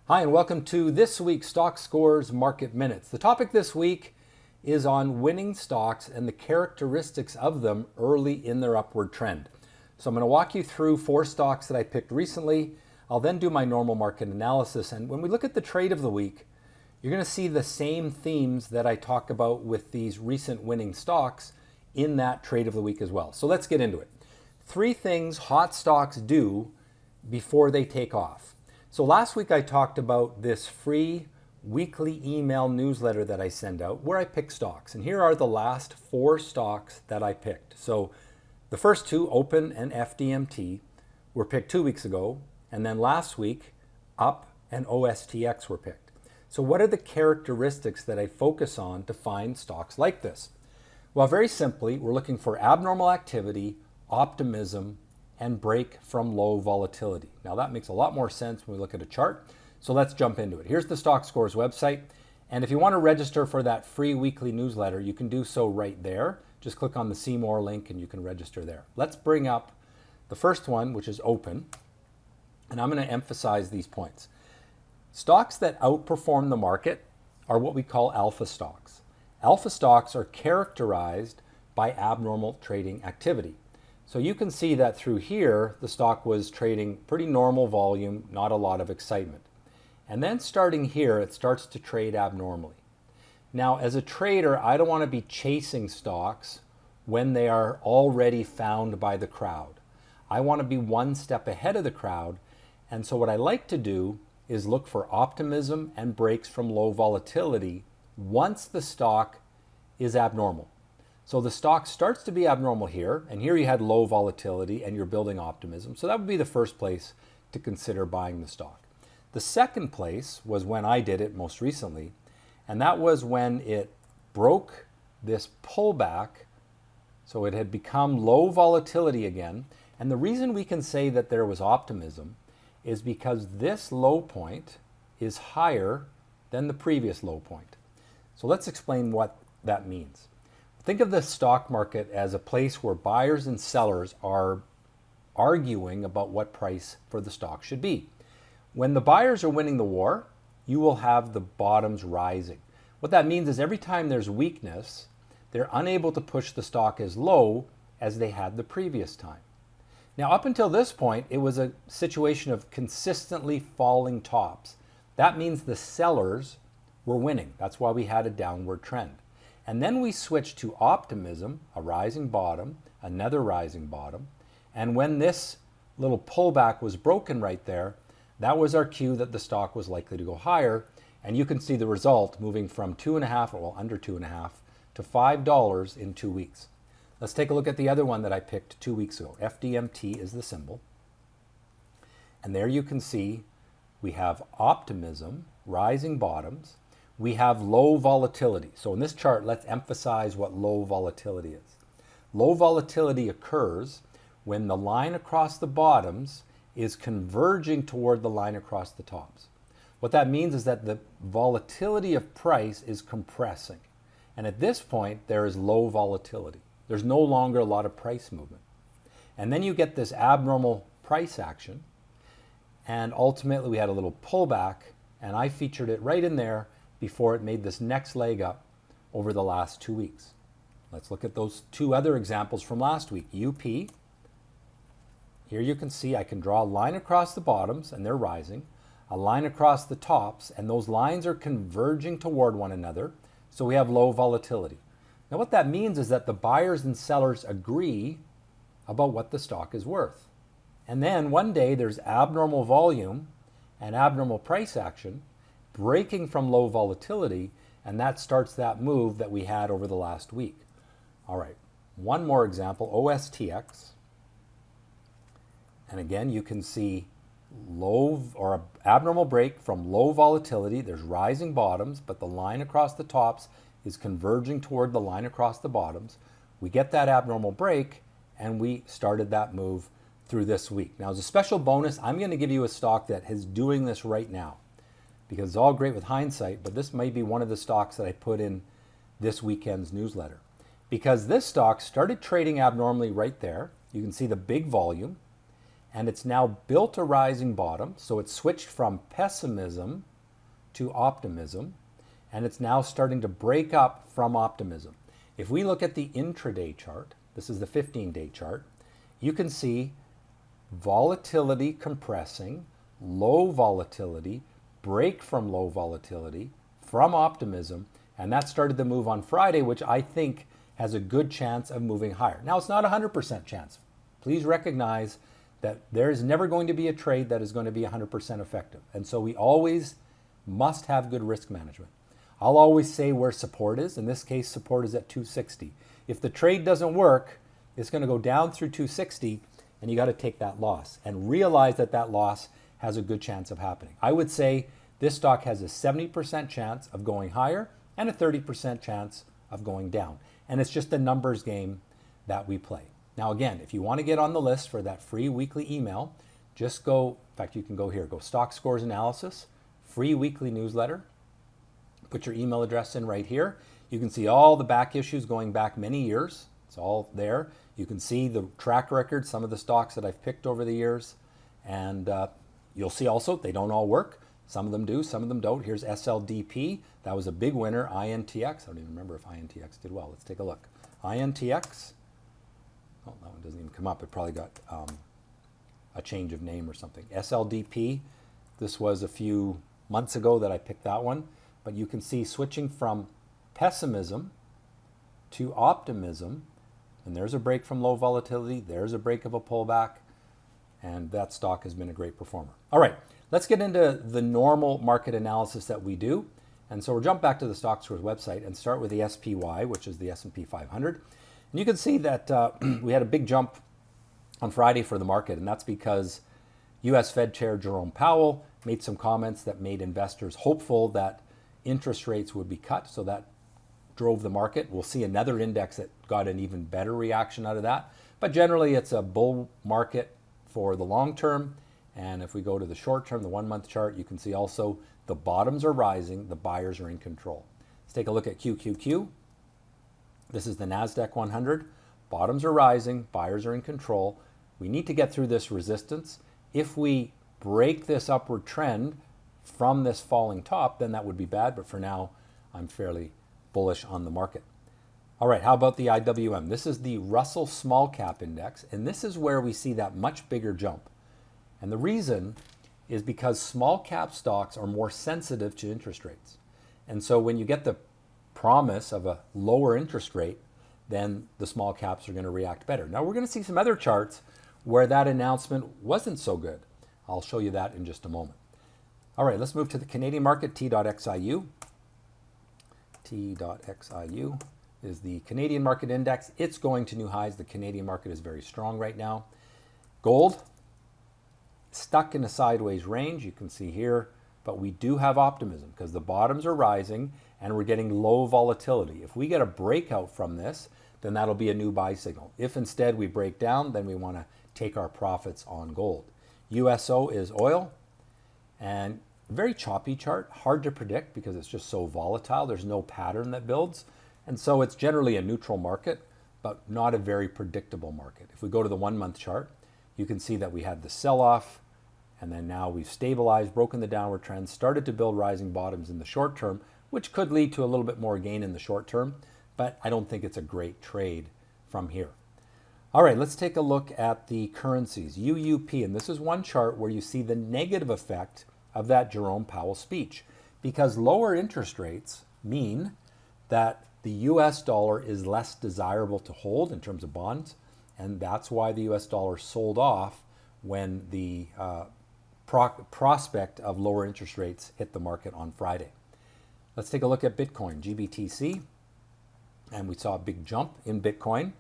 Hi, and welcome to this week's Stockscores Market Minutes. The topic this week is on winning stocks and the characteristics of them early in their upward trend. So I'm going to walk you through 4 stocks that I picked recently. I'll then do my normal market analysis. And when we look at the trade of the week, you're going to see the same themes that I talk about with these recent winning stocks in that trade of the week as well. So let's get into it. 3 things hot stocks do before they take off. So last week I talked about this free weekly email newsletter that I send out where I pick stocks. And here are the last 4 stocks that I picked. So the first 2, Open and FDMT, were picked 2 weeks ago. And then last week, Up and OSTX were picked. So what are the characteristics that I focus on to find stocks like this? Well, very simply, we're looking for abnormal activity, optimism, and break from low volatility. Now that makes a lot more sense when we look at a chart. So let's jump into it. Here's the Stockscores website. And if you want to register for that free weekly newsletter, you can do so right there. Just click on the See More link and you can register there. Let's bring up the first one, which is Open. And I'm going to emphasize these points. Stocks that outperform the market are what we call alpha stocks. Alpha stocks are characterized by abnormal trading activity. So you can see that through here, the stock was trading pretty normal volume, not a lot of excitement. And then starting here, it starts to trade abnormally. Now, as a trader, I don't want to be chasing stocks when they are already found by the crowd. I want to be one step ahead of the crowd. And so what I like to do is look for optimism and breaks from low volatility once the stock is abnormal. So the stock starts to be abnormal here, and here you had low volatility and you're building optimism. So that would be the first place to consider buying the stock. The second place was when I did it most recently, and that was when it broke this pullback. So it had become low volatility again. And the reason we can say that there was optimism is because this low point is higher than the previous low point. So let's explain what that means. Think of the stock market as a place where buyers and sellers are arguing about what price for the stock should be. When the buyers are winning the war, you will have the bottoms rising. What that means is every time there's weakness, they're unable to push the stock as low as they had the previous time. Now, up until this point, it was a situation of consistently falling tops. That means the sellers were winning. That's why we had a downward trend. And then we switched to optimism, a rising bottom, another rising bottom. And when this little pullback was broken right there, that was our cue that the stock was likely to go higher. And you can see the result moving from 2.5, well, under 2.5 to $5 in 2 weeks. Let's take a look at the other one that I picked 2 weeks ago. FDMT is the symbol. And there you can see we have optimism, rising bottoms. We have low volatility. So in this chart, let's emphasize what low volatility is. Low volatility occurs when the line across the bottoms is converging toward the line across the tops. What that means is that the volatility of price is compressing. And at this point, there is low volatility. There's no longer a lot of price movement. And then you get this abnormal price action. And ultimately, we had a little pullback. And I featured it right in there before it made this next leg up over the last 2 weeks. Let's look at those 2 other examples from last week. UP. Here you can see I can draw a line across the bottoms, and they're rising. A line across the tops, and those lines are converging toward one another. So we have low volatility. Now what that means is that the buyers and sellers agree about what the stock is worth. And then one day there's abnormal volume and abnormal price action breaking from low volatility, and that starts that move that we had over the last week. All right, one more example, OSTX. And again, you can see low or abnormal break from low volatility. There's rising bottoms, but the line across the tops is converging toward the line across the bottoms. We get that abnormal break, and we started that move through this week. Now, as a special bonus, I'm going to give you a stock that is doing this right now, because it's all great with hindsight, but this might be one of the stocks that I put in this weekend's newsletter. Because this stock started trading abnormally right there. You can see the big volume. and it's now built a rising bottom. So it's switched from pessimism to optimism, and it's now starting to break up from optimism. If we look at the intraday chart, this is the 15-day chart, you can see volatility compressing, low volatility, break from low volatility, from optimism, and that started the move on Friday, which I think has a good chance of moving higher. Now, it's not a 100% chance. Please recognize that there is never going to be a trade that is going to be 100% effective. And so we always must have good risk management. I'll always say where support is. In this case, support is at 260. If the trade doesn't work, it's going to go down through 260, and you got to take that loss and realize that that loss has a good chance of happening. I would say this stock has a 70% chance of going higher and a 30% chance of going down. And it's just a numbers game that we play. Now, again, if you want to get on the list for that free weekly email, just go, in fact, you can go here, go Stockscores Analysis, free weekly newsletter. Put your email address in right here. You can see all the back issues going back many years. It's all there. You can see the track record, some of the stocks that I've picked over the years. And you'll see also they don't all work. Some of them do, some of them don't. Here's SLDP. That was a big winner. INTX. I don't even remember if INTX did well. Let's take a look. INTX. Oh, that one doesn't even come up. It probably got a change of name or something. SLDP. This was a few months ago that I picked that one. But you can see switching from pessimism to optimism. And there's a break from low volatility. There's a break of a pullback. And that stock has been a great performer. All right, let's get into the normal market analysis that we do. And so we'll jump back to the Stockscores website and start with the SPY, which is the S&P 500. And you can see that we had a big jump on Friday for the market, and that's because U.S. Fed Chair Jerome Powell made some comments that made investors hopeful that interest rates would be cut, so that drove the market. We'll see another index that got an even better reaction out of that. But generally, it's a bull market for the long term. And if we go to the short term, the 1 month chart, you can see also the bottoms are rising, the buyers are in control. Let's take a look at QQQ. This is the NASDAQ 100. Bottoms are rising, buyers are in control. We need to get through this resistance. If we break this upward trend from this falling top, then that would be bad. But for now, I'm fairly bullish on the market. All right, how about the IWM? This is the Russell Small Cap Index, and this is where we see that much bigger jump. And the reason is because small cap stocks are more sensitive to interest rates. And so when you get the promise of a lower interest rate, then the small caps are going to react better. Now we're going to see some other charts where that announcement wasn't so good. I'll show you that in just a moment. All right, let's move to the Canadian market, T.XIU. T.XIU is the Canadian market index. It's going to new highs. The Canadian market is very strong right now. Gold, stuck in a sideways range, you can see here, but we do have optimism because the bottoms are rising and we're getting low volatility. If we get a breakout from this, then that'll be a new buy signal. If instead we break down, then we want to take our profits on gold. USO is oil, and very choppy chart, hard to predict because it's just so volatile. There's no pattern that builds. And so it's generally a neutral market, but not a very predictable market. If we go to the 1 month chart, you can see that we had the sell-off, and then now we've stabilized, broken the downward trend, started to build rising bottoms in the short term, which could lead to a little bit more gain in the short term, but I don't think it's a great trade from here. All right, let's take a look at the currencies. UUP, and this is one chart where you see the negative effect of that Jerome Powell speech, because lower interest rates mean that the US dollar is less desirable to hold in terms of bonds, and that's why the US dollar sold off when the prospect of lower interest rates hit the market on Friday. Let's take a look at Bitcoin, GBTC, and we saw a big jump in Bitcoin.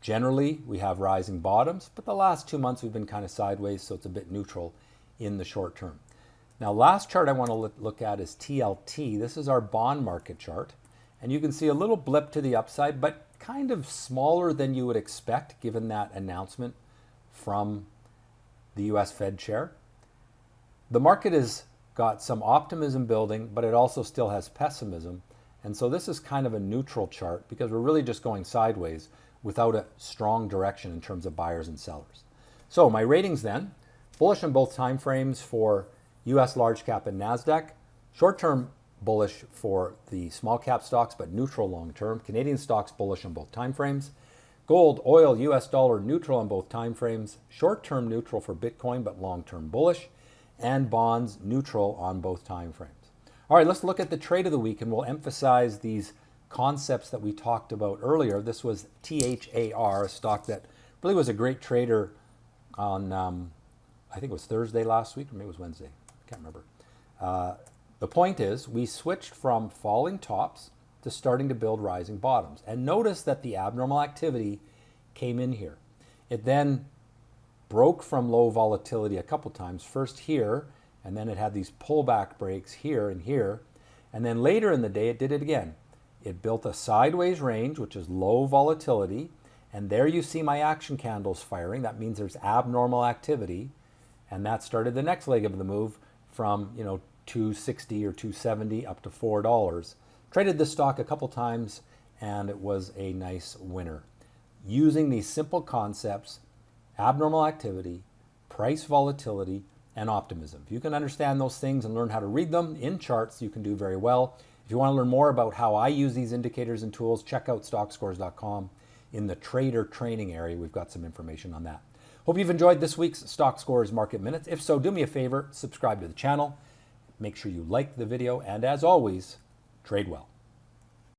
Generally, we have rising bottoms, but the last 2 months we've been kind of sideways, so it's a bit neutral in the short term. Now, last chart I want to look at is TLT. This is our bond market chart, and you can see a little blip to the upside, but kind of smaller than you would expect given that announcement from the US Fed chair. The market has got some optimism building, but it also still has pessimism. And so this is kind of a neutral chart because we're really just going sideways without a strong direction in terms of buyers and sellers. So my ratings then, bullish on both time frames for US large cap and NASDAQ, short-term bullish for the small cap stocks, but neutral long-term. Canadian stocks bullish on both time frames. Gold, oil, US dollar neutral on both time frames. Short-term neutral for Bitcoin, but long-term bullish. And bonds neutral on both time frames. All right, let's look at the trade of the week, and we'll emphasize these concepts that we talked about earlier. This was THAR, a stock that really was a great trader on, I think it was Thursday last week, or maybe it was Wednesday. I can't remember. The point is, we switched from falling tops to starting to build rising bottoms. And notice that the abnormal activity came in here. It then broke from low volatility a couple times, first here, and then it had these pullback breaks here and here. And then later in the day, it did it again. It built a sideways range, which is low volatility. And there you see my action candles firing. That means there's abnormal activity. And that started the next leg of the move from, $260 or $270 up to $4. Traded this stock a couple times, and it was a nice winner. Using these simple concepts, abnormal activity, price volatility, and optimism. If you can understand those things and learn how to read them in charts, you can do very well. If you want to learn more about how I use these indicators and tools, check out stockscores.com. In the trader training area, we've got some information on that. Hope you've enjoyed this week's Stockscores Market Minutes. If so, do me a favor, subscribe to the channel. Make sure you like the video, and as always, trade well.